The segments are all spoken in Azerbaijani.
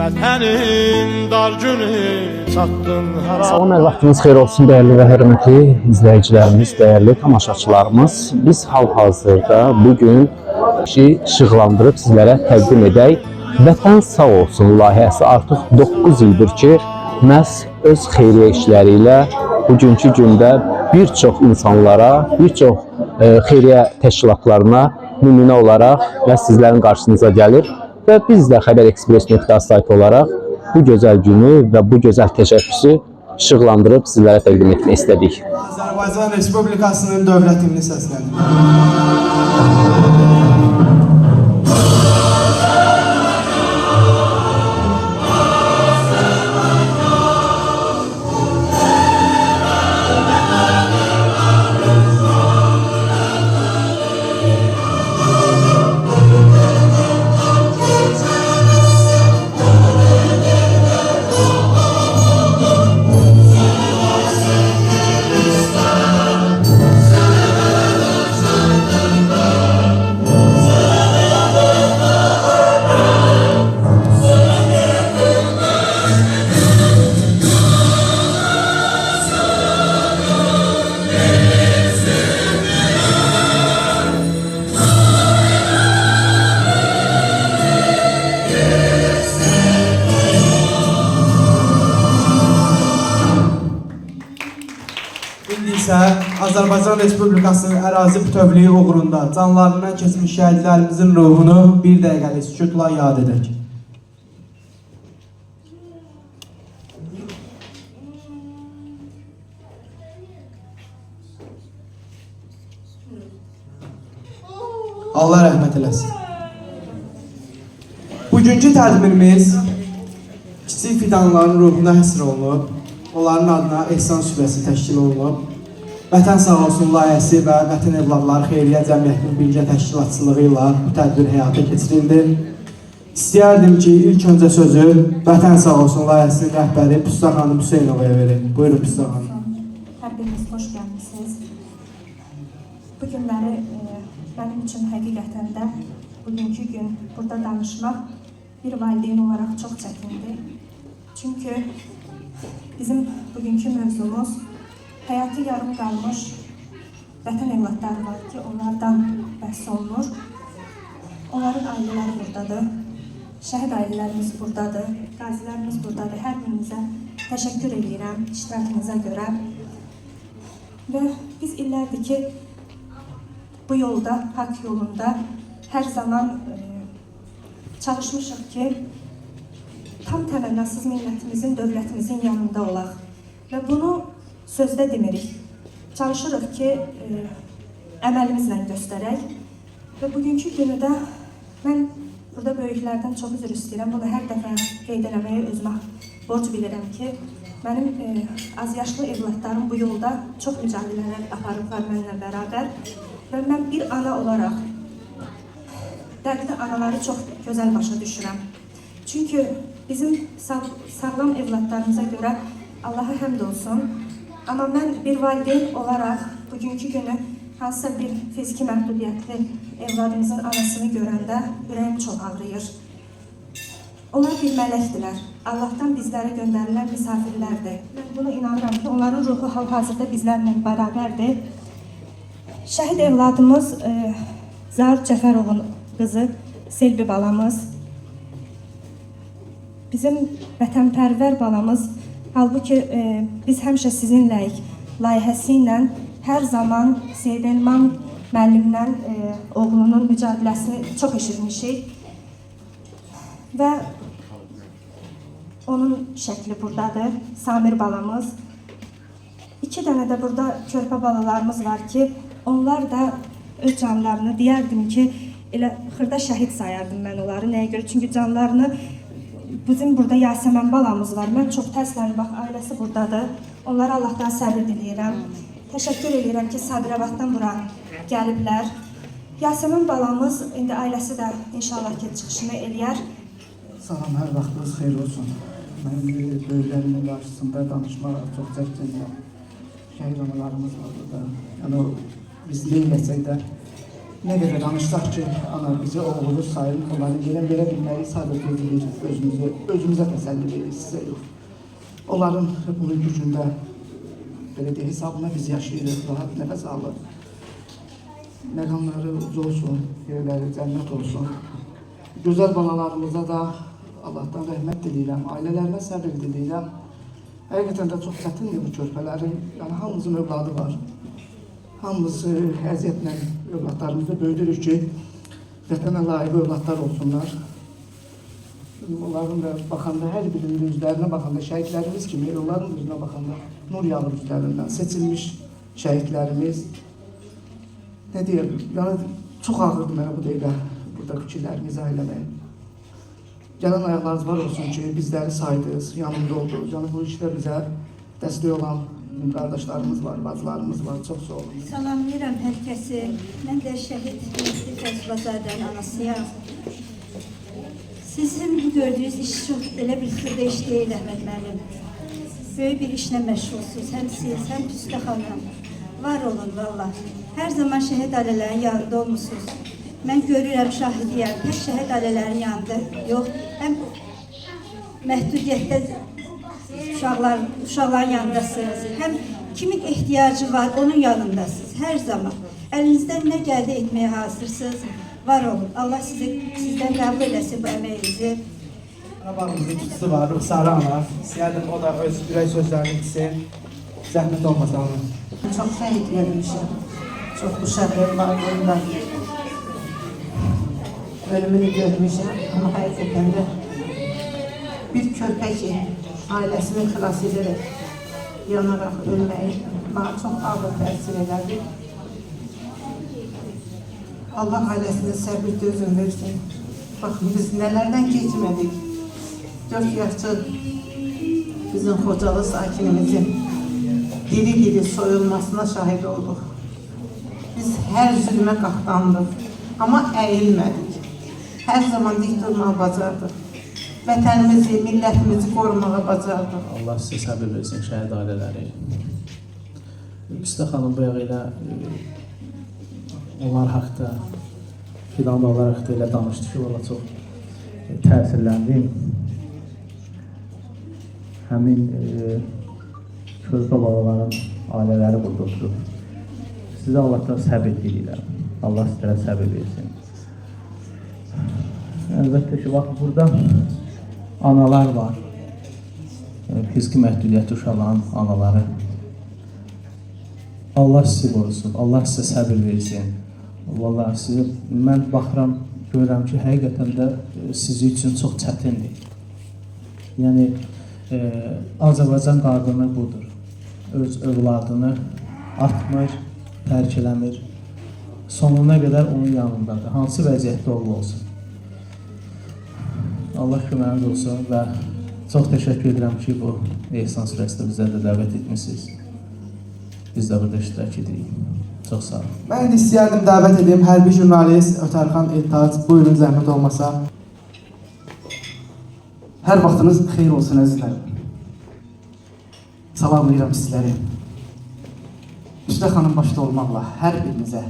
Vətənin dar günü çatdın hara. Salam, hər vaxtınız xeyir olsun dəyərli və hörmətli izləyicilərimiz, dəyərli tamaşaçılarımız. Biz hal-hazırda bugün işıqlandırıb sizlərə təqdim edək. Vətən sağ olsun layihəsi artıq 9 ildir ki, məhz öz xeyriyyə işləri ilə bugünkü gündə bir çox insanlara, bir çox xeyriyyə təşkilatlarına nümunə olaraq və sizlərin qarşınıza gəlir. Və biz də Xəbər-Express.az saytı olaraq bu gözəl günü və bu gözəl təşəbbüsü işıqlandırıb sizlərə təqdim etmək istədik. Azərbaycan Respublikasının dövlət himni səslənir. İndi isə Azərbaycan Respublikasının ərazi bütövlüyü uğrunda canlarından keçmiş şəhidlərimizin ruhunu bir dəqiqəlik sükutla yad edək. Allah rəhmət eləsin. Bugünkü tədbirimiz kiçik fidanların ruhuna həsr olunub. Onların adına ehsan süfrəsi təşkil olunub. Vətən sağ olsun layihəsi və Vətən Evladları Xeyriyyə Cəmiyyətinin birgə təşkilatçılığı ilə bu tədbir həyata keçirildi. İstəyərdim ki, ilk öncə sözü Vətən sağ olsun layihəsinin rəhbəri Püstə xanım Hüseynovaya verin. Buyurun Püstə xanım. Hər biriniz xoş gəlmişsiniz. Bu günləri mənim üçün həqiqətən də bugünkü gün burada danışmaq bir valideyn olaraq çox çətindir. Çünki bizim bugünkü mövzumuz həyatı yarım qalmış vətən evladları var ki, onlardan bəhs olunur. Onların ailələri buradadır, şəhid ailələrimiz buradadır, qazilərimiz buradadır. Hər birinizə təşəkkür edirəm iştirakınıza görə. Və biz illərdir ki, bu yolda, haqq yolunda hər zaman çalışmışıq ki, tam təmənnasız millətimizin, dövlətimizin yanında olaq. Və bunu sözdə demirik. Çalışırıq ki, əməlimizlə göstərək. Və bugünkü günü də mən burada böyüklərdən çox üzr istəyirəm. Bunu hər dəfə qeyd eləməyə özümə borc bilirəm ki, mənim az yaşlı evladlarım bu yolda çox mücadilələr aparıblar mənimlə bərabər. Və mən bir ana olaraq dəqiqdə anaları çox gözəl başa düşürəm. Çünki bizim sağlam evladlarımıza görə Allaha həmd olsun. Amma mən bir valideyn olaraq bugünkü günü hansısa bir fiziki məhdudiyyətli evladımızın anasını görəndə ürəyim çox ağrıyır. Onlar bir mələkdirlər. Allahdan bizlərə göndərilən misafirlərdir. Mən buna inanıram ki, onların ruhu hal-hazırda bizlərlə bərabərdir. Şəhid evladımız Zaur Cəfərovun qızı Selvi balamız, bizim vətənpərvər balamız, halbuki biz həmişə sizinləyik layihəsi ilə hər zaman Seyid Elman müəllimdən oğlunun mücadiləsini çox eşitmişik. Və onun şəkli buradadır, Samir balamız. 2 dənə də burada körpə balalarımız var ki, onlar da öz canlarını deyərdim ki, elə xırda şəhid sayardım mən onları. Nəyə görə? Çünki canlarını bizim burada Yasəmən balamız var. Mən çox təəssüflənirəm, bax, ailəsi buradadır. Onlara Allahdan səbir diləyirəm. Təşəkkür edirəm ki, Sabirabaddan bura gəliblər. Yasəmən balamız, indi ailəsi də inşallah ki, çıxışını eləyər. Salam, hər vaxtınız xeyir olsun. Mən böyüklərimin qarşısında danışmağa çox çəkinirəm. Şəhid analarımız var burada. Yəni, biz neynəsək də nə qədər danışsaq ki, ana bizi oğlumuz sayın, onları gələn verə bilməyi sadəcə özümüzə təsəlli veririk, sizə yox. Onların bunun gücündə, belə deyək, hesabına biz yaşayırıq, rahat nəfəs alır. Məqamları uzun olsun, yerləri cənnət olsun. Gözəl balalarımıza da Allahdan rəhmət diləyirəm, ailələrinə səbir diləyirəm. Həqiqətən də çox çətindir bu körpələrin, yəni hamımızın övladı var. Hamımız əziyyətlə övladlarımızı böyüdürük ki, vətənə layiq övladlar olsunlar. Onların da baxanda, hər birinin üzlərinə baxanda, şəhidlərimiz kimi, onların üzünə baxanda nur yağır üzlərindən, seçilmiş şəhidlərimiz. Nə deyəm, yəni çox ağırdır mənə bu dəqiqə burada fikirlərimi izah eləmək. Gələn ayaqlarınız var olsun ki, bizləri saydınız, yanında oldunuz. Yəni bu işdə bizə dəstək olan qardaşlarımız var, bacılarımız var, çox sağ olun. Salamlayıram hər kəsi. Mən də şəhid Mehdi Fəzlazadənin anasıyam. Sizin bu gördüyünüz iş çox elə bir xırda iş deyil, Əhməd müəllim. Böyük bir işlə məşğulsuz, həm siz, həm Püstə xanım. Var olun, valla. Hər zaman şəhid ailələrin yanında olmuşsunuz. Mən görürəm, şahidiyəm, tək şəhid ailələrin yanında yox, həm məhdudiyyətdə uşaqların yanındasınız, həm kimin ehtiyacı var, onun yanındasınız, hər zaman. Əlinizdən nə gəldi etməyə hazırsınız, var olun. Allah sizdən qəbul eləsin bu əməyinizi. Anabağımızın tutisi var, Ruxsarı ana. İstəyərdim o da öz ürək sözlərini etsin, zəhmət olmasa ona. Çox şəhid vermişəm. Çox bu şəhər var, onda ölümünü görmüşəm. Amma həqiqətən də bir körpək ailəsini xilas edərək, yanaraq ölməyi bana çox ağır təsir elədi. Allah ailəsinin səbir dözüm versin. Baxın, biz nələrdən keçmədik. 4 yaşlı bizim Xocalı sakinimizin diri-diri soyulmasına şahid olduq. Biz hər zülmə qatlandıq, amma əyilmədik. Hər zaman dik durmağı bacardıq. Vətənimizi, millətimizi qorumağa bacardıq. Allah sizə səbir versin, şəhid ailələri. Püstə xanım bu ilə onlar haqda, filan olaraq da elə danışdı ki, valla çox təsirləndim. Həmin körpə balaların ailələri burada oturub. Sizə Allahdan səbir diləyirəm. Allah sizlərə səbir versin. Əlbəttə ki, bax, burada analar var. Fiziki məhdudiyyəti uşaqların anaları. Allah sizi qorusun, Allah sizə səbir versin. Vallahi sizi, mən baxıram, görürəm ki, həqiqətən də sizi üçün çox çətindir. Yəni, Azərbaycan qadını budur. Öz övladını atmır, tərk eləmir. Sonuna qədər onun yanındadır. Hansı vəziyyətdə olsun. Allah köməyiniz olsun və çox təşəkkür edirəm ki, bu ehsan sürəsində bizə də dəvət etmişsiniz. Biz də burada iştirak edirik. Çox sağ olun. Mən indi istəyərdim dəvət edeyim hərbi jurnalist Ötərxan Eltac, buyurun zəhmət olmasa. Hər vaxtınız xeyir olsun əzizlərim. Salamlayıram sizləri. Püstə xanım başda olmaqla hər birinizə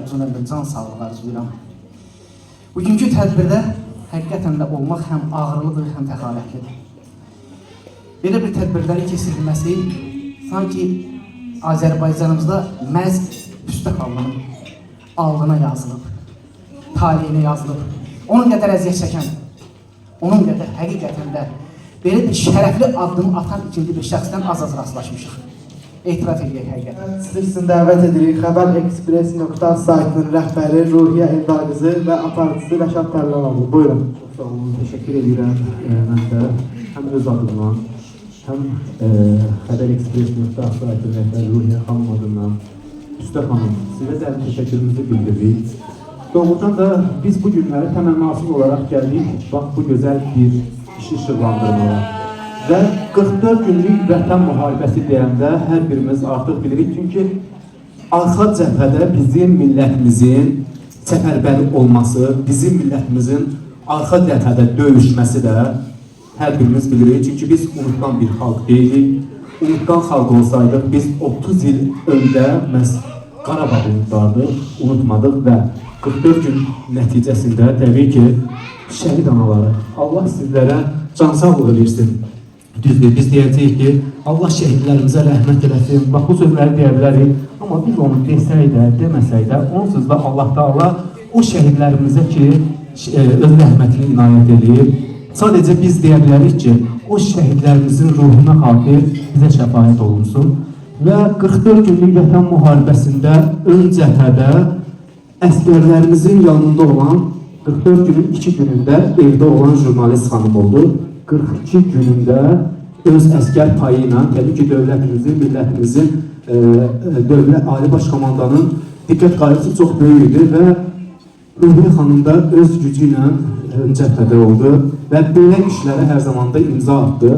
uzun ömür can sağlığı arzulayıram. Bugünkü tədbirdə həqiqətən də olmaq həm ağırlıdır, həm fəxarətlidir. Belə bir tədbirləri keçirilməsi sanki Azərbaycanımızda məhz Püstə xanımın alnına yazılıb, taleyinə yazılıb. Onun qədər əziyyət çəkən, onun qədər həqiqətən də belə bir şərəfli addım atan ikinci bir şəxsdən az-az rastlaşmışıq. Etiraf edək həqiqətən. Sizi üçün dəvət edirik. Xəbər Express.az saytının rəhbəri Ruhiyyə Eldar qızı və aparıcısı Rəşad Tərlanoğlu. Buyurun. Çox sağ olun, təşəkkür edirəm. Mən də həm öz adımdan, həm Xəbər Express.az saytının rəhbəri Ruhiyyə xanım adından, Püstə xanım, sizə dərin təşəkkürümüzü bildiririk. Doğrudan da biz bu günləri təmənnasız olaraq gəldik, bax bu gözəl bir işi işıqlandırmağa. Və 44 günlük vətən müharibəsi deyəndə hər birimiz artıq bilirik. Çünki arxa cəbhədə bizim millətimizin səfərbəri olması, bizim millətimizin arxa cəbhədə döyüşməsi də hər birimiz bilirik. Çünki biz unutulan bir xalq deyilik. Unutulan xalq olsaydıq, biz 30 il öndə məhz Qarabağ unutardıq, unutmadıq və 44 gün nəticəsində təbii ki, şəhid anaları, Allah sizlərə can sağlığı versin. Düzdür, biz deyəcəyik ki, Allah şəhidlərimizə rəhmət eləsin. Bax, bu sözləri deyə bilərik. Amma biz onu desək də, deməsək də, onsuz da Allah Taala o şəhidlərimizə ki, öz rəhmətini inayət edib. Sadəcə biz deyə bilərik ki, o şəhidlərimizin ruhuna xatir bizə şəfaət olunsun. Və 44 günlük Vətən müharibəsində ön cəbhədə əsgərlərimizin yanında olan 44 günün 2 günündə evdə olan jurnalist xanım oldu. 42 günündə öz əsgər payı ilə, təbii ki, dövlətimizin, millətimizin, dövlət ali baş komandanın diqqət qayğısı çox böyük idi və Ruhiyyə xanım da öz gücü ilə cəbhədə oldu və belə işlərə hər zaman da imza atdı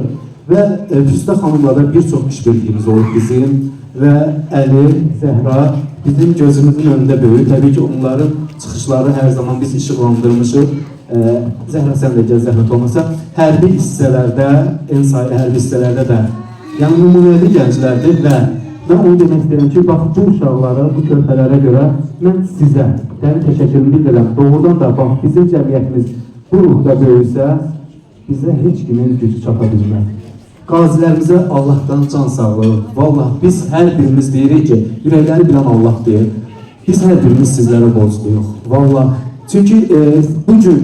və Füstə xanımla da bir çox iş birliyimiz olub bizim və Əli, Zəhra bizim gözümüzün önündə böyük. Təbii ki, onların çıxışları hər zaman biz işıqlandırmışıq. Zəhra sən də gəl, zəhmət olmasa, hərbi hissələrdə, en sayılı hərbi hissələrdə də yəni nümunəli gənclərdir və mən onu demək istəyirəm ki, bax, bu uşaqlara, bu körpələrə görə mən sizə dərin təşəkkürümü bildirirəm. Doğrudan da, bax, bizim cəmiyyətimiz bu ruhda böyüsə, bizə heç kimin gücü çata bilməz. Qazilərimizə Allahdan can sağlığı. Vallahi biz hər birimiz deyirik ki, ürəkləri bilən Allah deyir. Biz hər birimiz sizlərə borcluyuq. Vallahi. Çünki bugün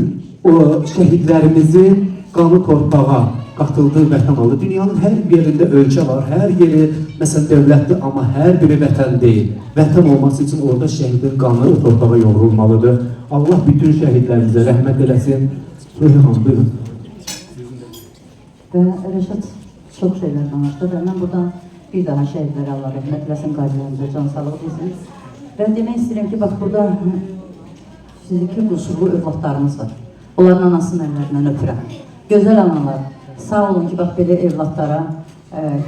o şəhidlərimizin qanı torpağa qatıldığı vətən oldu. Dünyanın hər yerində ölkə var, hər yeri məsələn dövlətdir, amma hər biri vətən deyil. Vətən olması üçün orada şəhidin qanı torpağa yoğrulmalıdır. Allah bütün şəhidlərimizə rəhmət eləsin. Ruhiyyə xanım, buyurun. Və Rəşad çox şeylər danışdı və mən buradan bir daha şəhidlərə Allah rəhmət eləsin, qazilərimizə can sağlığı desin. Və demək istəyirəm ki, bax, burada fiziki qüsurlu övladlarımız var. Onların anasının əllərindən öpürəm. Gözəl analar, sağ olun ki, bax, belə evladlara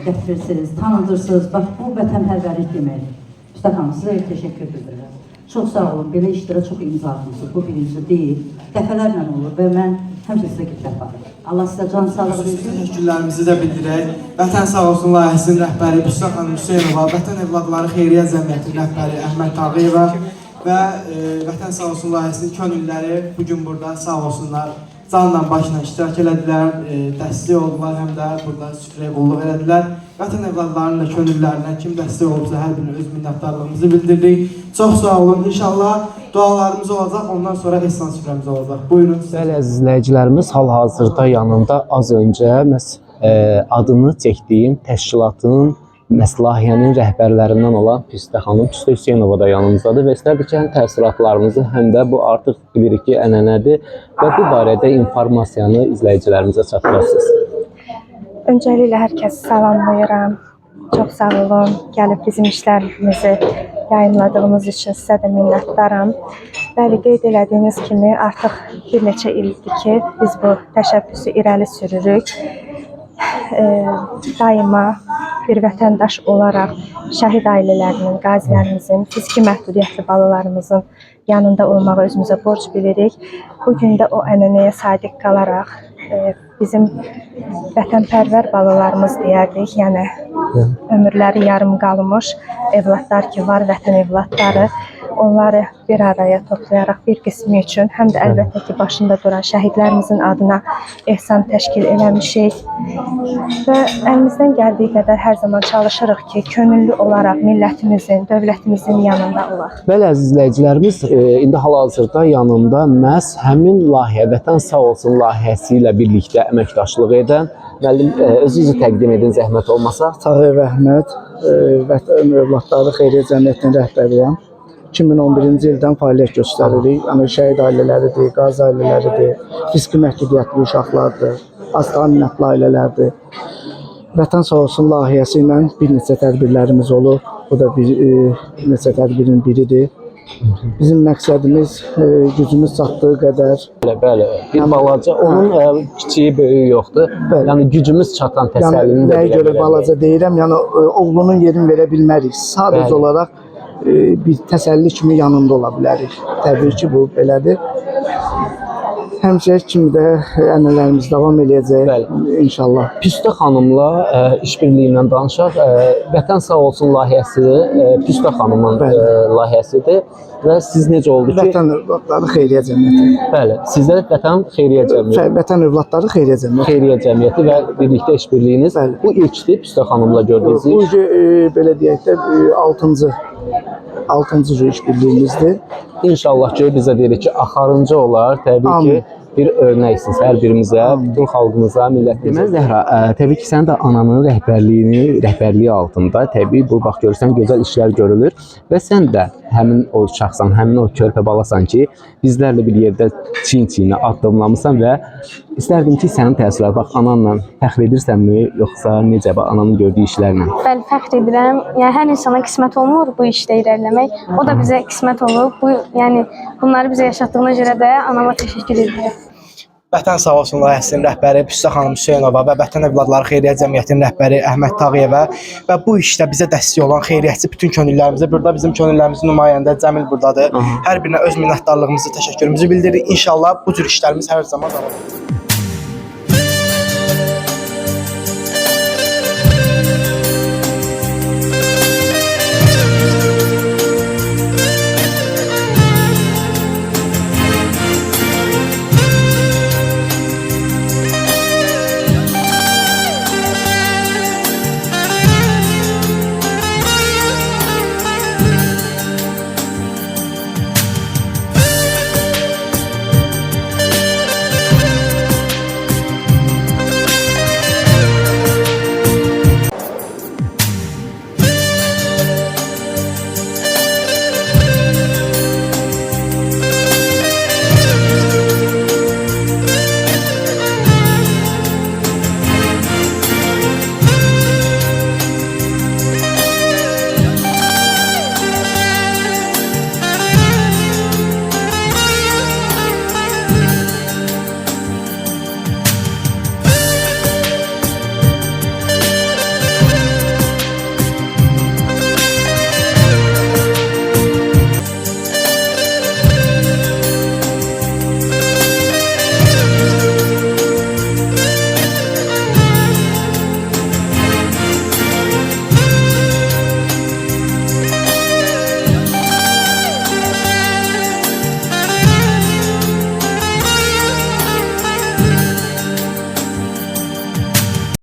gətirirsiniz, tanıdırsınız. Bax, bu vətənpərvərlik deməkdir. Üstad xanım, sizə təşəkkür edirəm. Çox sağ olun, belə işlərə çox imza atmışsınız. Bu birinci deyil, dəfələrlə olur və mən həmişə sizə gitrək varım. Allah sizə can sağlığı versin. Təşəkkürlərimizi də bildirək. Vətən sağ olsun layihəsinin rəhbəri Üstad xanım Hüseynova, Vətən Övladları Xeyriyyə Cəmiyyətinin rəhbəri Əhməd Tağıyeva və Vətən sağ olsun layihəsinin könülləri bugün burada sağ olsunlar. Canla başla iştirak elədilər, dəstək oldular, həm də burada süfrəyə qulluq elədilər. Vətən övladlarının da könüllərinə kim dəstək olubsa hər birinə öz minnətdarlığımızı bildirdik. Çox sağ olun. İnşallah dualarımız olacaq, ondan sonra ehsan süfrəmiz olacaq. Buyurun. Bəli, əziz izləyicilərimiz, hal-hazırda yanımda az öncə adını çəkdiyim təşkilatın layihənin rəhbərlərindən olan Füstə xanım, Füstə Hüseynova da yanımızdadır və istərdik ki, həm təəssüratlarımızı, həm də bu artıq bilirik ki, ənənədir və bu barədə informasiyanı izləyicilərimizə çatdırasınız. Öncəliklə hər kəsi salamlayıram. Çox sağ olun. Gəlib bizim işlərimizi yayımladığınız üçün sizə də minnətdaram. Bəli, qeyd elədiyiniz kimi artıq bir neçə ildir ki, biz bu təşəbbüsü irəli sürürük. Daima bir vətəndaş olaraq şəhid ailələrinin, qazilərimizin, fiziki məhdudiyyətli balalarımızın yanında olmağı özümüzə borc bilirik. Bugün də o ənənəyə sadiq qalaraq bizim vətənpərvər balalarımız deyərdik, yəni ömürləri yarım qalmış evladlar ki var, vətən evladları. Onları bir araya toplayaraq bir qismi üçün, həm də əlbəttə ki, başında duran şəhidlərimizin adına ehsan təşkil eləmişik. Və əlimizdən gəldiyi qədər hər zaman çalışırıq ki, könüllü olaraq millətimizin, dövlətimizin yanında olaq. Bəli, əziz izləyicilərimiz, indi hal-hazırda yanımda məhz həmin layihə, Vətən Sağ Olsun layihəsi ilə birlikdə əməkdaşlıq edən müəllim, özünüzü təqdim edin, zəhmət olmasa. Tağıyev Əhməd, Vətən Övladları Xeyriyyə Cəmiyyətinin rəhbəriyəm. 2011-ci ildən fəaliyyət göstəririk. Yəni şəhid ailələridir, qazi ailələridir, fiziki məhdudiyyətli uşaqlardır, az təminatlı ailələrdir. Vətən Sağ Olsun layihəsi ilə bir neçə tədbirlərimiz olur. Bu da bir neçə tədbirin biridir. Bizim məqsədimiz gücümüz çatdığı qədər. Bəli, bir balaca, onun kiçiyi, böyüyü yoxdur. Yəni gücümüz çatan təsəllini də nəyə görə balaca deyirəm, yəni oğlunun yerini verə bilmərik. Sadəcə olaraq bir təsəlli kimi yanında ola bilərik. Təbii ki, bu belədir. Həmişəki kimi də ənənələrimiz davam eləyəcək inşallah. Püstə xanımla işbirliyindən danışaq. Vətən sağ olsun layihəsi Püstə xanımın layihəsidir və siz necə oldu ki? Vətən övladları xeyriyyə cəmiyyəti. Bəli, sizdə Vətən xeyriyyə cəmiyyəti. Vətən övladları xeyriyyə cəmiyyəti. Xeyriyyə cəmiyyəti və birlikdə işbirliyiniz. Bu ilkdir Püstə xanımla gördüyünüz iş. Bu belə deyək də 6-cı işbirliyimizdir. İnşallah ki, bizə deyirik ki, axarıncı olar. Təbii ki, bir örnəksiniz hər birimizə, bütün xalqımıza, millətimizə. Deməli Zəhra, təbii ki, sən də ananın rəhbərliyi altında, təbii bu bax görürsən gözəl işlər görülür və sən də həmin o uşaqsan, həmin o körpə balasan ki, bizlərlə bir yerdə çiyin-çiyinə addımlamısan və istərdim ki, sənin təəssüratı, bax ananla fəxr edirsənmi, yoxsa necə ananın gördüyü işlərlə? Bəli, fəxr edirəm. Yəni hər insana qismət olmur bu işdə irəliləmək. O da bizə qismət olub. Yəni bunları bizə yaşatdığına görə də anama təşəkkür edirəm. Vətən sağ olsun layihəsinin rəhbəri Püstə xanım Hüseynova və Vətən Övladları Xeyriyyə Cəmiyyətinin rəhbəri Əhməd Tağıyevə və bu işdə bizə dəstək olan xeyriyyətçi bütün könüllərimizə, burada bizim könüllərimizin nümayəndə Cəmil buradadır. Hər birinə öz minnətdarlığımızı, təşəkkürümüzü bildiririk. İnşallah bu cür işlərimiz hər zaman davam edəcək.